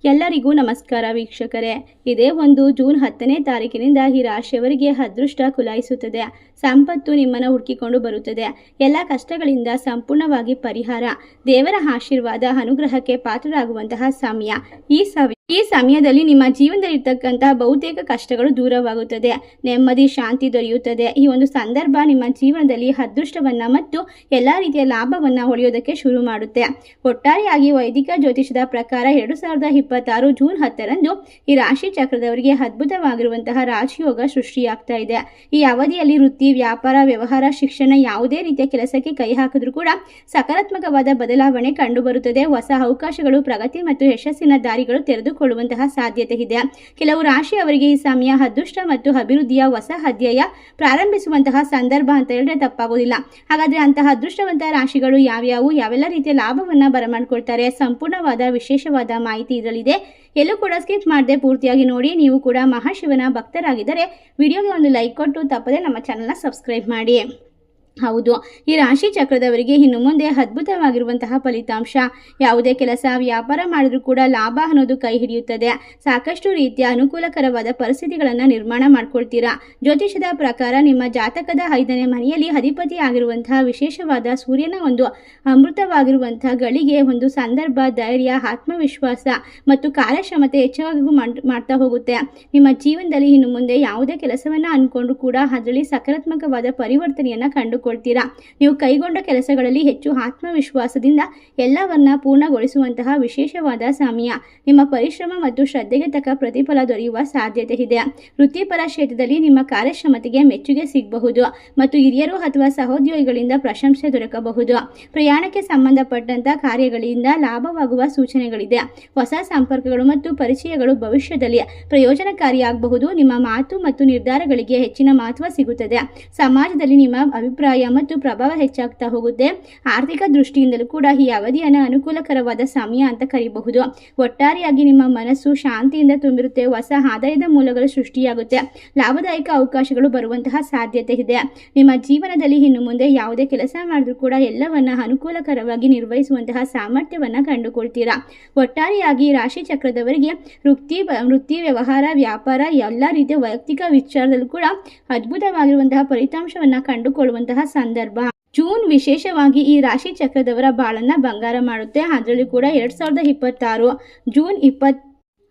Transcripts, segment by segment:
ಎಲ್ಲರಿಗೂ ನಮಸ್ಕಾರ ವೀಕ್ಷಕರೇ. ಇದೇ ಒಂದು ಜೂನ್ 10ನೇ ತಾರೀಕಿನಿಂದ ಈ ರಾಶಿಯವರಿಗೆ ಅದೃಷ್ಟ ಕುಲಾಯಿಸುತ್ತದೆ. ಸಂಪತ್ತು ನಿಮ್ಮನ್ನು ಹುಡುಕಿಕೊಂಡು ಬರುತ್ತದೆ. ಎಲ್ಲ ಕಷ್ಟಗಳಿಂದ ಸಂಪೂರ್ಣವಾಗಿ ಪರಿಹಾರ, ದೇವರ ಆಶೀರ್ವಾದ, ಅನುಗ್ರಹಕ್ಕೆ ಪಾತ್ರರಾಗುವಂತಹ ಸಮಯ. ಈ ಸಮಯದಲ್ಲಿ ನಿಮ್ಮ ಜೀವನದಲ್ಲಿರ್ತಕ್ಕಂತಹ ಬಹುತೇಕ ಕಷ್ಟಗಳು ದೂರವಾಗುತ್ತದೆ, ನೆಮ್ಮದಿ ಶಾಂತಿ ದೊರೆಯುತ್ತದೆ. ಈ ಒಂದು ಸಂದರ್ಭ ನಿಮ್ಮ ಜೀವನದಲ್ಲಿ ಅದೃಷ್ಟವನ್ನ ಮತ್ತು ಎಲ್ಲ ರೀತಿಯ ಲಾಭವನ್ನ ಹೊಳೆಯೋದಕ್ಕೆ ಶುರು ಮಾಡುತ್ತೆ. ಒಟ್ಟಾರೆಯಾಗಿ ವೈದಿಕ ಜ್ಯೋತಿಷದ ಪ್ರಕಾರ 2026 ಜೂನ್ 10ರಂದು ಈ ರಾಶಿ ಚಕ್ರದವರಿಗೆ ಅದ್ಭುತವಾಗಿರುವಂತಹ ರಾಜಯೋಗ ಸೃಷ್ಟಿಯಾಗ್ತಾ ಇದೆ. ಈ ಅವಧಿಯಲ್ಲಿ ವೃತ್ತಿ, ವ್ಯಾಪಾರ, ವ್ಯವಹಾರ, ಶಿಕ್ಷಣ ಯಾವುದೇ ರೀತಿಯ ಕೆಲಸಕ್ಕೆ ಕೈ ಹಾಕಿದ್ರೂ ಕೂಡ ಸಕಾರಾತ್ಮಕವಾದ ಬದಲಾವಣೆ ಕಂಡುಬರುತ್ತದೆ. ಹೊಸ ಅವಕಾಶಗಳು, ಪ್ರಗತಿ ಮತ್ತು ಯಶಸ್ಸಿನ ದಾರಿಗಳು ತೆರೆದುಕೊಳ್ಳುವಂತಹ ಸಾಧ್ಯತೆ ಇದೆ. ಕೆಲವು ರಾಶಿಯವರಿಗೆ ಈ ಸಮಯ ಅದೃಷ್ಟ ಮತ್ತು ಅಭಿವೃದ್ಧಿಯ ಹೊಸ ಅಧ್ಯಾಯ ಪ್ರಾರಂಭಿಸುವಂತಹ ಸಂದರ್ಭ ಅಂತ ಹೇಳಿದ್ರೆ ತಪ್ಪಾಗೋದಿಲ್ಲ. ಹಾಗಾದ್ರೆ ಅಂತಹ ಅದೃಷ್ಟವಂತ ರಾಶಿಗಳು ಯಾವ್ಯಾವು, ಯಾವೆಲ್ಲ ರೀತಿಯ ಲಾಭವನ್ನ ಬರಮಾಡ್ಕೊಳ್ತಾರೆ, ಸಂಪೂರ್ಣವಾದ ವಿಶೇಷವಾದ ಮಾಹಿತಿ ಇದರಲ್ಲಿದೆ. ಎಲ್ಲೂ ಕೂಡ ಸ್ಕಿಪ್ ಮಾಡದೆ ಪೂರ್ತಿಯಾಗಿ ನೋಡಿ. ನೀವು ಕೂಡ ಮಹಾಶಿವನ ಭಕ್ತರಾಗಿದ್ದರೆ ವಿಡಿಯೋಗೆ ಒಂದು ಲೈಕ್ ಕೊಟ್ಟು ತಪ್ಪದೆ ನಮ್ಮ ಚಾನಲ್ನ ಸಬ್ಸ್ಕ್ರೈಬ್ ಮಾಡಿ. ಹೌದು, ಈ ರಾಶಿ ಚಕ್ರದವರಿಗೆ ಇನ್ನು ಮುಂದೆ ಅದ್ಭುತವಾಗಿರುವಂತಹ ಫಲಿತಾಂಶ. ಯಾವುದೇ ಕೆಲಸ, ವ್ಯಾಪಾರ ಮಾಡಿದ್ರೂ ಕೂಡ ಲಾಭ ಅನ್ನೋದು ಕೈ ಹಿಡಿಯುತ್ತದೆ. ಸಾಕಷ್ಟು ರೀತಿಯ ಅನುಕೂಲಕರವಾದ ಪರಿಸ್ಥಿತಿಗಳನ್ನು ನಿರ್ಮಾಣ ಮಾಡ್ಕೊಳ್ತೀರಾ. ಜ್ಯೋತಿಷದ ಪ್ರಕಾರ ನಿಮ್ಮ ಜಾತಕದ 5ನೇ ಮನೆಯಲ್ಲಿ ಅಧಿಪತಿ ಆಗಿರುವಂತಹ ವಿಶೇಷವಾದ ಸೂರ್ಯನ ಒಂದು ಅಮೃತವಾಗಿರುವಂತಹ ಗಳಿಗೆ ಒಂದು ಸಂದರ್ಭ, ಧೈರ್ಯ, ಆತ್ಮವಿಶ್ವಾಸ ಮತ್ತು ಕಾರ್ಯಕ್ಷಮತೆ ಹೆಚ್ಚಾಗಿ ಮಾಡ್ತಾ ಹೋಗುತ್ತೆ. ನಿಮ್ಮ ಜೀವನದಲ್ಲಿ ಇನ್ನು ಮುಂದೆ ಯಾವುದೇ ಕೆಲಸವನ್ನ ಅನ್ಕೊಂಡು ಕೂಡ ಅದರಲ್ಲಿ ಸಕಾರಾತ್ಮಕವಾದ ಪರಿವರ್ತನೆಯನ್ನ ಕಂಡುಕೊಳ್ಳಿ. ನೀವು ಕೈಗೊಂಡ ಕೆಲಸಗಳಲ್ಲಿ ಹೆಚ್ಚು ಆತ್ಮವಿಶ್ವಾಸದಿಂದ ಎಲ್ಲವನ್ನ ಪೂರ್ಣಗೊಳಿಸುವಂತಹ ವಿಶೇಷವಾದ ಸಮಯ. ನಿಮ್ಮ ಪರಿಶ್ರಮ ಮತ್ತು ಶ್ರದ್ಧೆಗೆ ತಕ್ಕ ಪ್ರತಿಫಲ ದೊರೆಯುವ ಸಾಧ್ಯತೆ ಇದೆ. ವೃತ್ತಿಪರ ಕ್ಷೇತ್ರದಲ್ಲಿ ನಿಮ್ಮ ಕಾರ್ಯಕ್ಷಮತೆಗೆ ಮೆಚ್ಚುಗೆ ಸಿಗಬಹುದು ಮತ್ತು ಹಿರಿಯರು ಅಥವಾ ಸಹೋದ್ಯೋಗಿಗಳಿಂದ ಪ್ರಶಂಸೆ ದೊರಕಬಹುದು. ಪ್ರಯಾಣಕ್ಕೆ ಸಂಬಂಧಪಟ್ಟಂತ ಕಾರ್ಯಗಳಿಂದ ಲಾಭವಾಗುವ ಸೂಚನೆಗಳಿದೆ. ಹೊಸ ಸಂಪರ್ಕಗಳು ಮತ್ತು ಪರಿಚಯಗಳು ಭವಿಷ್ಯದಲ್ಲಿ ಪ್ರಯೋಜನಕಾರಿಯಾಗಬಹುದು. ನಿಮ್ಮ ಮಾತು ಮತ್ತು ನಿರ್ಧಾರಗಳಿಗೆ ಹೆಚ್ಚಿನ ಮಹತ್ವ ಸಿಗುತ್ತದೆ. ಸಮಾಜದಲ್ಲಿ ನಿಮ್ಮ ಅಭಿಪ್ರಾಯ ಮತ್ತು ಪ್ರಭಾವ ಹೆಚ್ಚಾಗ್ತಾ ಹೋಗುತ್ತೆ. ಆರ್ಥಿಕ ದೃಷ್ಟಿಯಿಂದಲೂ ಕೂಡ ಈ ಅವಧಿಯನ್ನು ಅನುಕೂಲಕರವಾದ ಸಮಯ ಅಂತ ಕರೀಬಹುದು. ಒಟ್ಟಾರೆಯಾಗಿ ನಿಮ್ಮ ಮನಸ್ಸು ಶಾಂತಿಯಿಂದ ತುಂಬಿರುತ್ತೆ. ಹೊಸ ಆದಾಯದ ಮೂಲಗಳು ಸೃಷ್ಟಿಯಾಗುತ್ತೆ. ಲಾಭದಾಯಕ ಅವಕಾಶಗಳು ಬರುವಂತಹ ಸಾಧ್ಯತೆ ಇದೆ. ನಿಮ್ಮ ಜೀವನದಲ್ಲಿ ಇನ್ನು ಮುಂದೆ ಯಾವುದೇ ಕೆಲಸ ಮಾಡಿದ್ರೂ ಕೂಡ ಎಲ್ಲವನ್ನ ಅನುಕೂಲಕರವಾಗಿ ನಿರ್ವಹಿಸುವಂತಹ ಸಾಮರ್ಥ್ಯವನ್ನ ಕಂಡುಕೊಳ್ತೀರಾ. ಒಟ್ಟಾರೆಯಾಗಿ ರಾಶಿ ಚಕ್ರದವರಿಗೆ ವೃತ್ತಿ, ವ್ಯವಹಾರ, ವ್ಯಾಪಾರ, ಎಲ್ಲ ರೀತಿಯ ವೈಯಕ್ತಿಕ ವಿಚಾರದಲ್ಲೂ ಕೂಡ ಅದ್ಭುತವಾಗಿರುವಂತಹ ಫಲಿತಾಂಶವನ್ನ ಕಂಡುಕೊಳ್ಳುವಂತಹ ಸಂದರ್ಭ. ಜೂನ್ ವಿಶೇಷವಾಗಿ ಈ ರಾಶಿ ಚಕ್ರದವರ ಬಾಳನ್ನ ಬಂಗಾರ ಮಾಡುತ್ತೆ. ಅದರಲ್ಲಿ ಕೂಡ 2026 ಜೂನ್ 20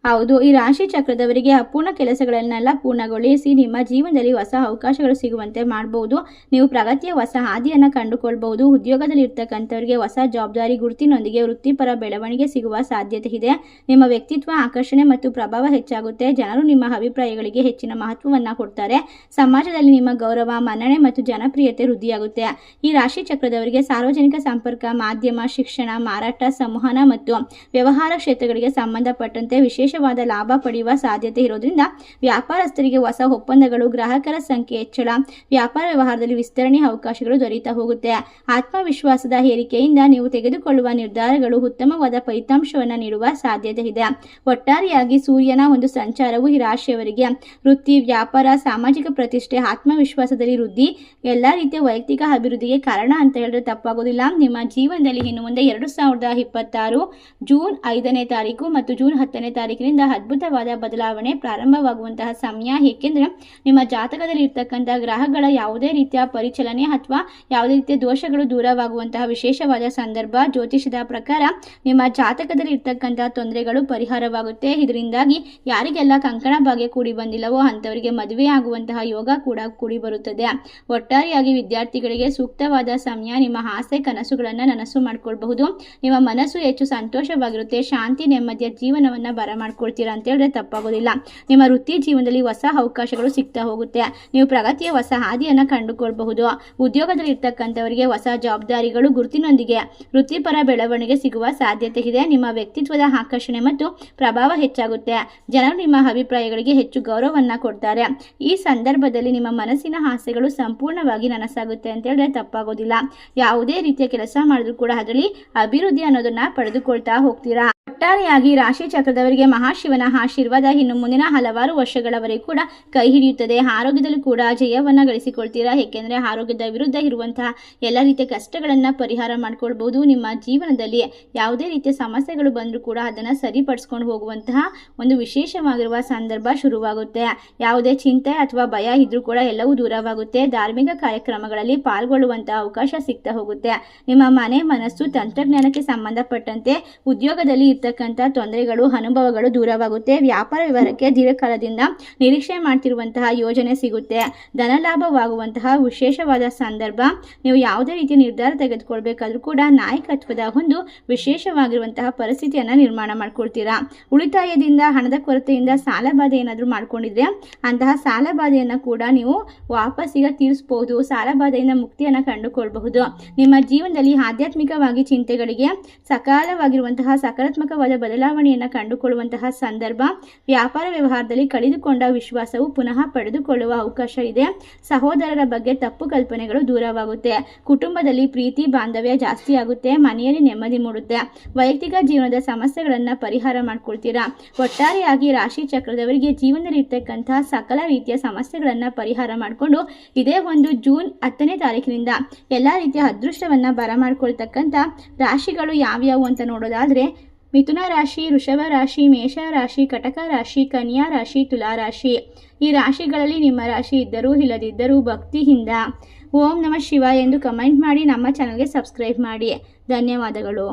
ಹೌದು, ಈ ರಾಶಿ ಚಕ್ರದವರಿಗೆ ಅಪೂರ್ಣ ಕೆಲಸಗಳನ್ನೆಲ್ಲ ಪೂರ್ಣಗೊಳಿಸಿ ನಿಮ್ಮ ಜೀವನದಲ್ಲಿ ಹೊಸ ಅವಕಾಶಗಳು ಸಿಗುವಂತೆ ಮಾಡಬಹುದು. ನೀವು ಪ್ರಗತಿಯ ಹೊಸ ಹಾದಿಯನ್ನು ಕಂಡುಕೊಳ್ಬಹುದು. ಉದ್ಯೋಗದಲ್ಲಿ ಇರ್ತಕ್ಕಂಥವರಿಗೆ ಹೊಸ ಜವಾಬ್ದಾರಿ, ಗುರುತಿನೊಂದಿಗೆ ವೃತ್ತಿಪರ ಬೆಳವಣಿಗೆ ಸಿಗುವ ಸಾಧ್ಯತೆ ಇದೆ. ನಿಮ್ಮ ವ್ಯಕ್ತಿತ್ವ, ಆಕರ್ಷಣೆ ಮತ್ತು ಪ್ರಭಾವ ಹೆಚ್ಚಾಗುತ್ತೆ. ಜನರು ನಿಮ್ಮ ಅಭಿಪ್ರಾಯಗಳಿಗೆ ಹೆಚ್ಚಿನ ಮಹತ್ವವನ್ನು ಕೊಡ್ತಾರೆ. ಸಮಾಜದಲ್ಲಿ ನಿಮ್ಮ ಗೌರವ, ಮನ್ನಣೆ ಮತ್ತು ಜನಪ್ರಿಯತೆ ವೃದ್ಧಿಯಾಗುತ್ತೆ. ಈ ರಾಶಿ ಚಕ್ರದವರಿಗೆ ಸಾರ್ವಜನಿಕ ಸಂಪರ್ಕ, ಮಾಧ್ಯಮ, ಶಿಕ್ಷಣ, ಮಾರಾಟ, ಸಂವಹನ ಮತ್ತು ವ್ಯವಹಾರ ಕ್ಷೇತ್ರಗಳಿಗೆ ಸಂಬಂಧಪಟ್ಟಂತೆ ವಿಶೇಷವಾದ ಲಾಭ ಪಡೆಯುವ ಸಾಧ್ಯತೆ ಇರೋದ್ರಿಂದ ವ್ಯಾಪಾರಸ್ಥರಿಗೆ ಹೊಸ ಒಪ್ಪಂದಗಳು, ಗ್ರಾಹಕರ ಸಂಖ್ಯೆ ಹೆಚ್ಚಳ, ವ್ಯಾಪಾರ ವ್ಯವಹಾರದಲ್ಲಿ ವಿಸ್ತರಣೆ ಅವಕಾಶಗಳು ದೊರೆಯುತ್ತಾ ಹೋಗುತ್ತೆ. ಆತ್ಮವಿಶ್ವಾಸದ ಏರಿಕೆಯಿಂದ ನೀವು ತೆಗೆದುಕೊಳ್ಳುವ ನಿರ್ಧಾರಗಳು ಉತ್ತಮವಾದ ಫಲಿತಾಂಶವನ್ನು ನೀಡುವ ಸಾಧ್ಯತೆ ಇದೆ. ಒಟ್ಟಾರೆಯಾಗಿ ಸೂರ್ಯನ ಒಂದು ಸಂಚಾರವು ಈ ರಾಶಿಯವರಿಗೆ ವೃತ್ತಿ, ವ್ಯಾಪಾರ, ಸಾಮಾಜಿಕ ಪ್ರತಿಷ್ಠೆ, ಆತ್ಮವಿಶ್ವಾಸದಲ್ಲಿ ವೃದ್ಧಿ, ಎಲ್ಲ ರೀತಿಯ ವೈಯಕ್ತಿಕ ಅಭಿವೃದ್ಧಿಗೆ ಕಾರಣ ಅಂತ ಹೇಳಿದ್ರೆ ತಪ್ಪಾಗೋದಿಲ್ಲ. ನಿಮ್ಮ ಜೀವನದಲ್ಲಿ ಇನ್ನು ಮುಂದೆ 2026 ಜೂನ್ 5ನೇ ತಾರೀಕು ಮತ್ತು ಜೂನ್ 10ನೇ ತಾರೀಕಿನಿಂದ ಅದ್ಭುತವಾದ ಬದಲಾವಣೆ ಪ್ರಾರಂಭವಾಗುವಂತಹ ಸಮಯ. ಏಕೆಂದರೆ ನಿಮ್ಮ ಜಾತಕದಲ್ಲಿ ಇರ್ತಕ್ಕಂಥ ಗ್ರಹಗಳ ಯಾವುದೇ ರೀತಿಯ ಪರಿಚಲನೆ ಅಥವಾ ಯಾವುದೇ ರೀತಿಯ ದೋಷಗಳು ದೂರವಾಗುವಂತಹ ವಿಶೇಷವಾದ ಸಂದರ್ಭ. ಜ್ಯೋತಿಷದ ಪ್ರಕಾರ ನಿಮ್ಮ ಜಾತಕದಲ್ಲಿ ಇರ್ತಕ್ಕಂಥ ತೊಂದರೆಗಳು ಪರಿಹಾರವಾಗುತ್ತೆ. ಇದರಿಂದಾಗಿ ಯಾರಿಗೆಲ್ಲ ಕಂಕಣ ಭಾಗ್ಯ ಕೂಡಿ ಬಂದಿಲ್ಲವೋ ಅಂಥವರಿಗೆ ಮದುವೆ ಆಗುವಂತಹ ಯೋಗ ಕೂಡ ಕೂಡಿ ಬರುತ್ತದೆ. ಒಟ್ಟಾರೆಯಾಗಿ ವಿದ್ಯಾರ್ಥಿಗಳಿಗೆ ಸೂಕ್ತವಾದ ಸಮಯ. ನಿಮ್ಮ ಆಸೆ ಕನಸುಗಳನ್ನು ನನಸು ಮಾಡಿಕೊಳ್ಬಹುದು. ನಿಮ್ಮ ಮನಸ್ಸು ಹೆಚ್ಚು ಸಂತೋಷವಾಗಿರುತ್ತೆ. ಶಾಂತಿ, ನೆಮ್ಮದಿಯ ಜೀವನವನ್ನು ಬರಮಾಡ್ಕೊಳ್ತೀರಾ ಅಂತ ಹೇಳಿದ್ರೆ ತಪ್ಪಾಗೋದಿಲ್ಲ. ನಿಮ್ಮ ವೃತ್ತಿ ಜೀವನದಲ್ಲಿ ಹೊಸ ಅವಕಾಶಗಳು ಸಿಗ್ತಾ ಹೋಗುತ್ತೆ. ನೀವು ಪ್ರಗತಿಯ ಹೊಸ ಹಾದಿಯನ್ನು ಕಂಡುಕೊಳ್ಬಹುದು. ಉದ್ಯೋಗದಲ್ಲಿ ಇರ್ತಕ್ಕಂಥವರಿಗೆ ಹೊಸ ಜವಾಬ್ದಾರಿಗಳು, ಗುರುತಿನೊಂದಿಗೆ ವೃತ್ತಿಪರ ಬೆಳವಣಿಗೆ ಸಿಗುವ ಸಾಧ್ಯತೆ ಇದೆ. ನಿಮ್ಮ ವ್ಯಕ್ತಿತ್ವದ ಆಕರ್ಷಣೆ ಮತ್ತು ಪ್ರಭಾವ ಹೆಚ್ಚಾಗುತ್ತೆ. ಜನರು ನಿಮ್ಮ ಅಭಿಪ್ರಾಯಗಳಿಗೆ ಹೆಚ್ಚು ಗೌರವವನ್ನು ಕೊಡ್ತಾರೆ. ಈ ಸಂದರ್ಭದಲ್ಲಿ ನಿಮ್ಮ ಮನಸ್ಸಿನ ಆಸೆಗಳು ಸಂಪೂರ್ಣವಾಗಿ ನನಸಾಗುತ್ತೆ ಅಂತ ಹೇಳಿದ್ರೆ ತಪ್ಪಾಗೋದಿಲ್ಲ. ಯಾವುದೇ ರೀತಿಯ ಕೆಲಸ ಮಾಡಿದ್ರೂ ಕೂಡ ಅದರಲ್ಲಿ ಅಭಿವೃದ್ಧಿ ಅನ್ನೋದನ್ನ ಪಡೆದುಕೊಳ್ತಾ ಹೋಗ್ತೀರಾ. ಒಟ್ಟಾರೆಯಾಗಿ ರಾಶಿ ಚಕ್ರದವರಿಗೆ ಮಹಾಶಿವನ ಆಶೀರ್ವಾದ ಇನ್ನು ಮುಂದಿನ ಹಲವಾರು ವರ್ಷಗಳವರೆಗೂ ಕೂಡ ಕೈ ಹಿಡಿಯುತ್ತದೆ. ಆರೋಗ್ಯದಲ್ಲೂ ಕೂಡ ಜಯವನ್ನು ಗಳಿಸಿಕೊಳ್ತೀರಾ. ಏಕೆಂದರೆ ಆರೋಗ್ಯದ ವಿರುದ್ಧ ಇರುವಂತಹ ಎಲ್ಲ ರೀತಿಯ ಕಷ್ಟಗಳನ್ನು ಪರಿಹಾರ ಮಾಡ್ಕೊಳ್ಬೋದು. ನಿಮ್ಮ ಜೀವನದಲ್ಲಿ ಯಾವುದೇ ರೀತಿಯ ಸಮಸ್ಯೆಗಳು ಬಂದರೂ ಕೂಡ ಅದನ್ನು ಸರಿಪಡಿಸ್ಕೊಂಡು ಹೋಗುವಂತಹ ಒಂದು ವಿಶೇಷವಾಗಿರುವ ಸಂದರ್ಭ ಶುರುವಾಗುತ್ತೆ. ಯಾವುದೇ ಚಿಂತೆ ಅಥವಾ ಭಯ ಇದ್ರೂ ಕೂಡ ಎಲ್ಲವೂ ದೂರವಾಗುತ್ತೆ. ಧಾರ್ಮಿಕ ಕಾರ್ಯಕ್ರಮಗಳಲ್ಲಿ ಪಾಲ್ಗೊಳ್ಳುವಂತಹ ಅವಕಾಶ ಸಿಗ್ತಾ ಹೋಗುತ್ತೆ. ನಿಮ್ಮ ಮನೆ ಮನಸ್ಸು ತಂತ್ರಜ್ಞಾನಕ್ಕೆ ಸಂಬಂಧಪಟ್ಟಂತೆ ಉದ್ಯೋಗದಲ್ಲಿ ಇರ್ತಕ್ಕಂಥ ತೊಂದರೆಗಳು ಅನುಭವಗಳು ದೂರವಾಗುತ್ತೆ. ವ್ಯಾಪಾರ ವ್ಯವಹಾರಕ್ಕೆ ದೀರ್ಘಕಾಲದಿಂದ ನಿರೀಕ್ಷೆ ಮಾಡ್ತಿರುವಂತಹ ಯೋಜನೆ ಸಿಗುತ್ತೆ. ಧನಲಾಭವಾಗುವಂತಹ ವಿಶೇಷವಾದ ಸಂದರ್ಭ. ನೀವು ಯಾವುದೇ ರೀತಿಯ ನಿರ್ಧಾರ ತೆಗೆದುಕೊಳ್ಬೇಕಾದ್ರೂ ಕೂಡ ನಾಯಕತ್ವದ ಒಂದು ವಿಶೇಷವಾಗಿರುವಂತಹ ಪರಿಸ್ಥಿತಿಯನ್ನು ನಿರ್ಮಾಣ ಮಾಡ್ಕೊಳ್ತೀರಾ. ಉಳಿತಾಯದಿಂದ ಹಣದ ಕೊರತೆಯಿಂದ ಸಾಲಬಾಧೆ ಏನಾದರೂ ಮಾಡ್ಕೊಂಡಿದ್ರೆ ಅಂತಹ ಸಾಲಬಾಧೆಯನ್ನು ಕೂಡ ನೀವು ವಾಪಸ್ಸಿಗೆ ತೀರಿಸಬಹುದು. ಸಾಲಬಾಧೆಯಿಂದ ಮುಕ್ತಿಯನ್ನು ಕಂಡುಕೊಳ್ಬಹುದು. ನಿಮ್ಮ ಜೀವನದಲ್ಲಿ ಆಧ್ಯಾತ್ಮಿಕವಾಗಿ ಚಿಂತೆಗಳಿಗೆ ಸಕಾಲವಾಗಿರುವಂತಹ ಸಕಾರಾತ್ಮಕವಾದ ಬದಲಾವಣೆಯನ್ನು ಕಂಡುಕೊಳ್ಳುವಂತಹ ಸಂದರ್ಭ. ವ್ಯಾಪಾರ ವ್ಯವಹಾರದಲ್ಲಿ ಕಳೆದುಕೊಂಡ ವಿಶ್ವಾಸವು ಪುನಃ ಪಡೆದುಕೊಳ್ಳುವ ಅವಕಾಶ ಇದೆ. ಸಹೋದರರ ಬಗ್ಗೆ ತಪ್ಪು ಕಲ್ಪನೆಗಳು ದೂರವಾಗುತ್ತೆ. ಕುಟುಂಬದಲ್ಲಿ ಪ್ರೀತಿ ಬಾಂಧವ್ಯ ಜಾಸ್ತಿ ಆಗುತ್ತೆ. ಮನೆಯಲ್ಲಿ ನೆಮ್ಮದಿ ಮೂಡುತ್ತೆ. ವೈಯಕ್ತಿಕ ಜೀವನದ ಸಮಸ್ಯೆಗಳನ್ನು ಪರಿಹಾರ ಮಾಡ್ಕೊಳ್ತೀರಾ. ಒಟ್ಟಾರೆಯಾಗಿ ರಾಶಿ ಚಕ್ರದವರಿಗೆ ಜೀವನದಲ್ಲಿ ಇರ್ತಕ್ಕಂತಹ ಸಕಲ ರೀತಿಯ ಸಮಸ್ಯೆಗಳನ್ನು ಪರಿಹಾರ ಮಾಡಿಕೊಂಡು ಇದೇ ಒಂದು ಜೂನ್ 10ನೇ ತಾರೀಕಿನಿಂದ ಎಲ್ಲ ರೀತಿಯ ಅದೃಷ್ಟವನ್ನು ಬರಮಾಡ್ಕೊಳ್ತಕ್ಕಂಥ ರಾಶಿಗಳು ಯಾವ್ಯಾವು ಅಂತ ನೋಡೋದಾದರೆ ಮಿಥುನ ರಾಶಿ, ವೃಷಭ ರಾಶಿ, ಮೇಷ ರಾಶಿ, ಕಟಕ ರಾಶಿ, ಕನ್ಯಾ ರಾಶಿ, ತುಲಾ ರಾಶಿ. ಈ ರಾಶಿಗಳಲ್ಲಿ ನಿಮ್ಮ ರಾಶಿ ಇದ್ದರೂ ಇಲ್ಲದಿದ್ದರೂ ಭಕ್ತಿಯಿಂದ ಓಂ ನಮಃ ಶಿವಾಯ ಎಂದು ಕಮೆಂಟ್ ಮಾಡಿ ನಮ್ಮ ಚಾನಲ್ಗೆ ಸಬ್ಸ್ಕ್ರೈಬ್ ಮಾಡಿ. ಧನ್ಯವಾದಗಳು.